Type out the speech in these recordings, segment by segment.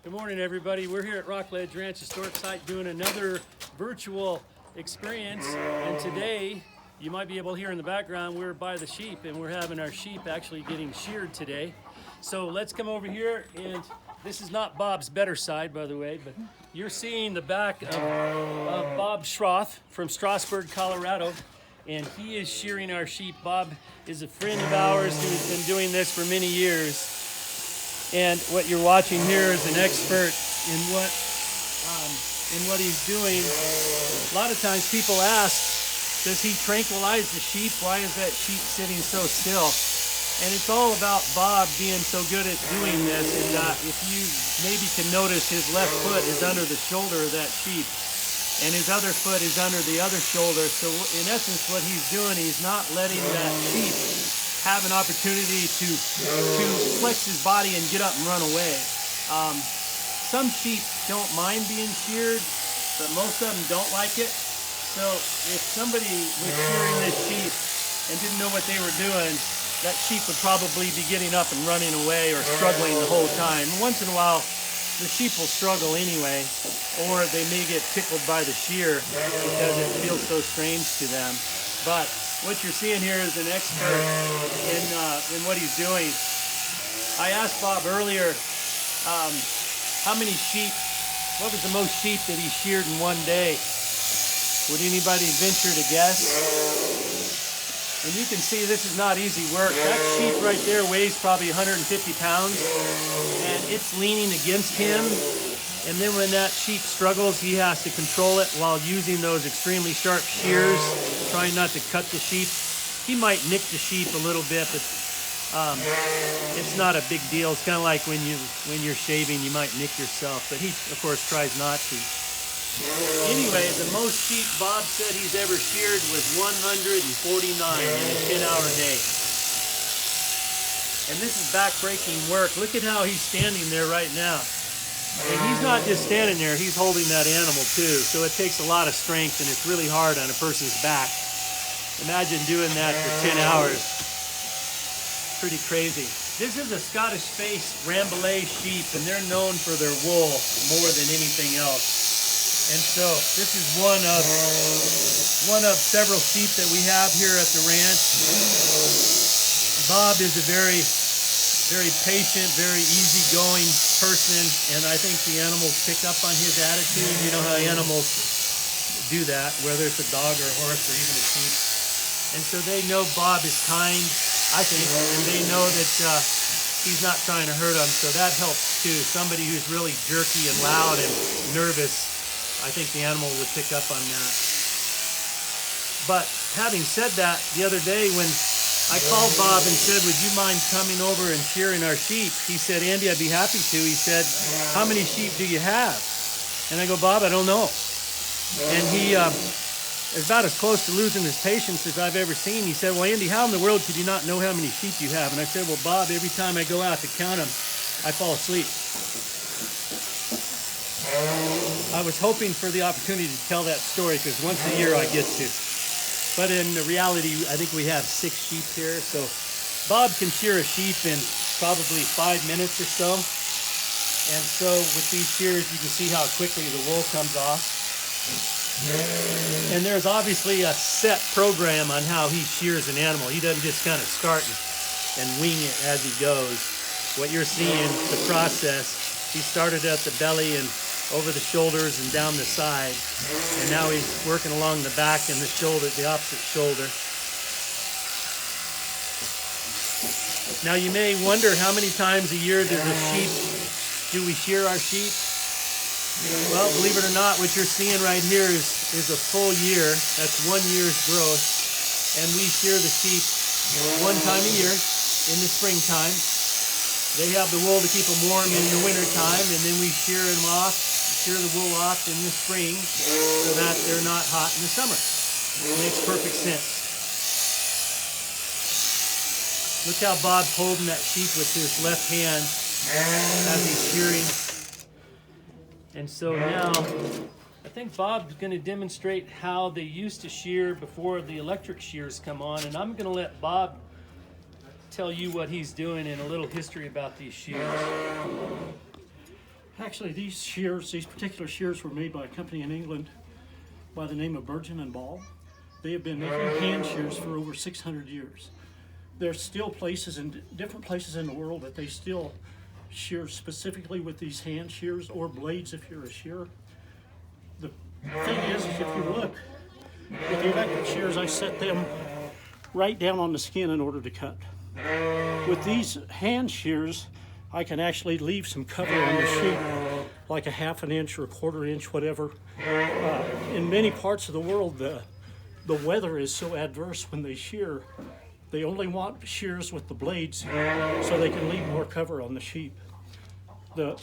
Good morning, everybody. We're here at Rockledge Ranch Historic Site doing another virtual experience. And today, you might be able to hear in the background, we're by the sheep and we're having our sheep actually getting sheared today. So let's come over here, and this is not Bob's better side, by the way, but you're seeing the back of Bob Schroth from Strasburg, Colorado. And he is shearing our sheep. Bob is a friend of ours who's been doing this for many years. And what you're watching here is an expert in what he's doing. A lot of times people ask, does he tranquilize the sheep? Why is that sheep sitting so still? And it's all about Bob being so good at doing this. And if you maybe can notice, his left foot is under the shoulder of that sheep, and his other foot is under the other shoulder. So in essence, what he's doing, he's not letting that sheep have an opportunity to flex his body and get up and run away. Some sheep don't mind being sheared, but most of them don't like it. So if somebody was shearing this sheep and didn't know what they were doing, that sheep would probably be getting up and running away or struggling the whole time. Once in a while, the sheep will struggle anyway, or they may get tickled by the shear because it feels so strange to them. But what you're seeing here is an expert in what he's doing. I asked Bob earlier, how many sheep, what was the most sheep that he sheared in one day? Would anybody venture to guess? And you can see this is not easy work. That sheep right there weighs probably 150 pounds, and it's leaning against him. And then when that sheep struggles, he has to control it while using those extremely sharp shears, trying not to cut the sheep. He might nick the sheep a little bit, but it's not a big deal. It's kind of like when you're shaving, you might nick yourself, but he, of course, tries not to. Anyway, the most sheep Bob said he's ever sheared was 149 in a 10-hour day. And this is back-breaking work. Look at how he's standing there right now. And he's not just standing there, he's holding that animal too. So it takes a lot of strength, and it's really hard on a person's back. Imagine doing that for 10 hours. Pretty crazy. This is a Scottish Face Rambouillet sheep, and they're known for their wool more than anything else. And so this is one of several sheep that we have here at the ranch. Bob is a very patient, very easygoing person, and I think the animals pick up on his attitude. You know how animals do that, whether it's a dog or a horse or even a sheep. And so they know Bob is kind, I think, and they know that he's not trying to hurt them, so that helps too. Somebody who's really jerky and loud and nervous, I think the animal would pick up on that. But having said that, the other day when I called Bob and said, would you mind coming over and shearing our sheep? He said, Andy, I'd be happy to. He said, how many sheep do you have? And I go, Bob, I don't know. And he is about as close to losing his patience as I've ever seen. He said, well, Andy, how in the world could you not know how many sheep you have? And I said, well, Bob, every time I go out to count them, I fall asleep. I was hoping for the opportunity to tell that story because once a year I get to. But in reality, I think we have 6 sheep here. So Bob can shear a sheep in probably 5 minutes or so. And so with these shears, you can see how quickly the wool comes off. And there's obviously a set program on how he shears an animal. He doesn't just kind of start and wing it as he goes. What you're seeing, the process, he started at the belly and over the shoulders and down the side, and now he's working along the back and the shoulder, the opposite shoulder. Now you may wonder how many times a year do we shear our sheep? Well, believe it or not, what you're seeing right here is a full year. That's 1 year's growth, and we shear the sheep 1 time a year in the springtime. They have the wool to keep them warm in the winter time, and then we shear the wool off in the spring so that they're not hot in the summer. It makes perfect sense. Look how Bob's holding that sheep with his left hand as he's shearing. And so now, I think Bob's going to demonstrate how they used to shear before the electric shears come on, and I'm going to let Bob tell you what he's doing and a little history about these shears. Actually, these particular shears were made by a company in England by the name of Burgin and Ball. They have been making hand shears for over 600 years. There's still different places in the world that they still shear specifically with these hand shears or blades if you're a shearer. The thing is if you look, with the electric shears, I set them right down on the skin in order to cut. With these hand shears, I can actually leave some cover on the sheep, like a ½ an inch or a ¼ inch, whatever. In many parts of the world, the weather is so adverse when they shear, they only want shears with the blades so they can leave more cover on the sheep. The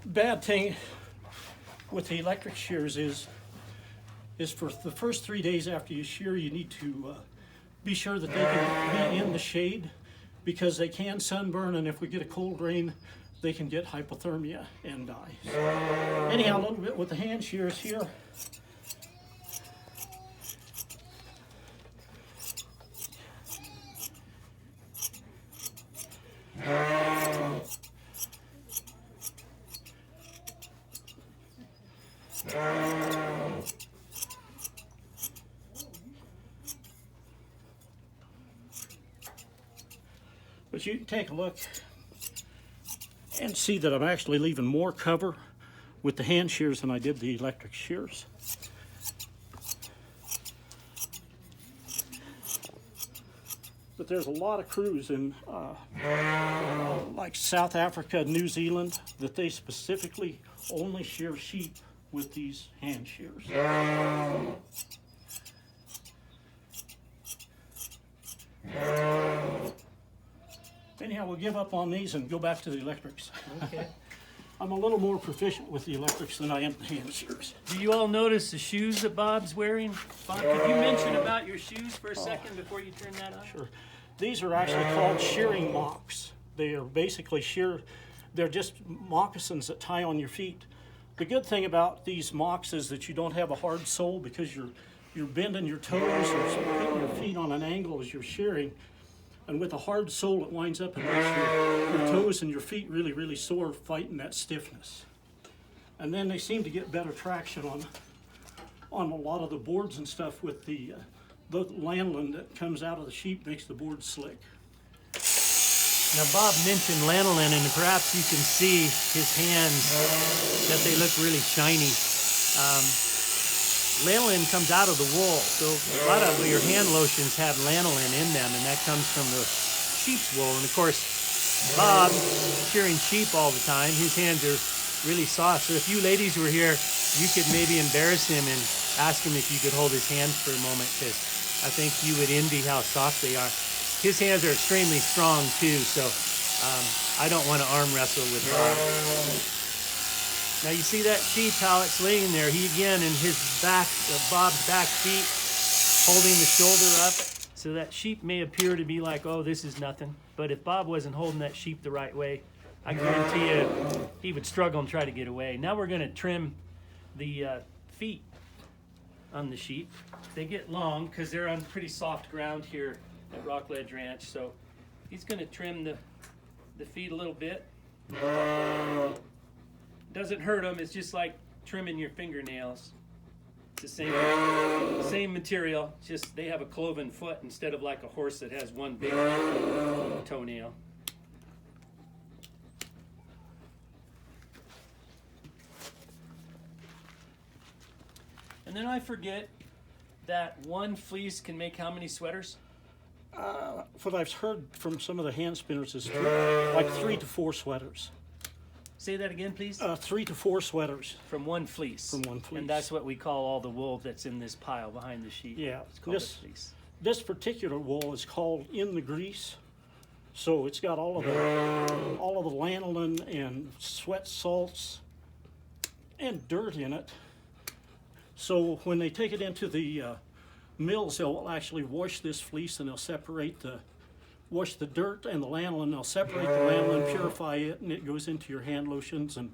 bad thing with the electric shears is for the first 3 days after you shear, you need to be sure that they can be in the shade, because they can sunburn, and if we get a cold rain, they can get hypothermia and die. So, anyhow, a little bit with the hand shears here. But you can take a look and see that I'm actually leaving more cover with the hand shears than I did the electric shears. But there's a lot of crews in like South Africa, New Zealand, that they specifically only shear sheep with these hand shears. Anyhow, we'll give up on these and go back to the electrics. Okay. I'm a little more proficient with the electrics than I am the hand shears. Do you all notice the shoes that Bob's wearing? Bob, could you mention about your shoes for a second before you turn that on? Sure. These are actually called shearing mocks. They are basically they're just moccasins that tie on your feet. The good thing about these mocks is that you don't have a hard sole, because you're bending your toes or putting your feet on an angle as you're shearing. And with a hard sole, it winds up and makes your toes and your feet really, really sore fighting that stiffness. And then they seem to get better traction on a lot of the boards and stuff with the lanolin that comes out of the sheep, makes the board slick. Now, Bob mentioned lanolin, and perhaps you can see his hands, that they look really shiny. Lanolin comes out of the wool, so a lot of your hand lotions have lanolin in them, and that comes from the sheep's wool. And of course, Bob, shearing sheep all the time, his hands are really soft. So if you ladies were here, you could maybe embarrass him and ask him if you could hold his hands for a moment, because I think you would envy how soft they are. His hands are extremely strong too, so I don't want to arm wrestle with Bob. Now you see that sheep, how it's laying there. He again in his back, Bob's back feet, holding the shoulder up. So that sheep may appear to be like, oh, this is nothing. But if Bob wasn't holding that sheep the right way, I guarantee you he would struggle and try to get away. Now we're going to trim the feet on the sheep. They get long because they're on pretty soft ground here at Rock Ledge Ranch. So he's going to trim the feet a little bit. Doesn't hurt them. It's just like trimming your fingernails. It's the same material, just they have a cloven foot instead of like a horse that has one big toenail. And then I forget that one fleece can make how many sweaters? What I've heard from some of the hand spinners is like 3 to 4 sweaters. Say that again, please. 3 to 4 sweaters. From one fleece. From one fleece. And that's what we call all the wool that's in this pile behind the sheep. Yeah. It's called a fleece. This particular wool is called in the grease. So it's got all of the lanolin and sweat salts and dirt in it. So when they take it into the mills, they'll actually wash this fleece, and they'll wash the dirt and the lanolin. They'll separate the lanolin, purify it, and it goes into your hand lotions and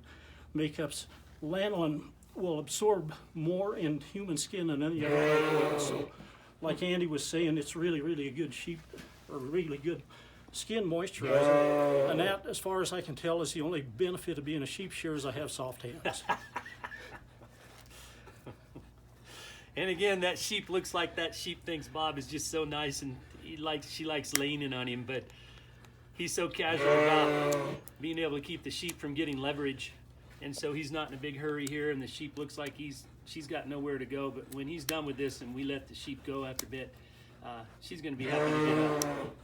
makeups. Lanolin will absorb more in human skin than any other oil. So like Andy was saying, it's really, really a good sheep, or really good skin moisturizer, and that, as far as I can tell, is the only benefit of being a sheep shearer is I have soft hands. And again, that sheep looks like that sheep thinks Bob is just so nice, and she likes leaning on him, but he's so casual about being able to keep the sheep from getting leverage, and so he's not in a big hurry here, and the sheep looks like she's got nowhere to go. But when he's done with this and we let the sheep go after a bit, she's going to be happy to get up.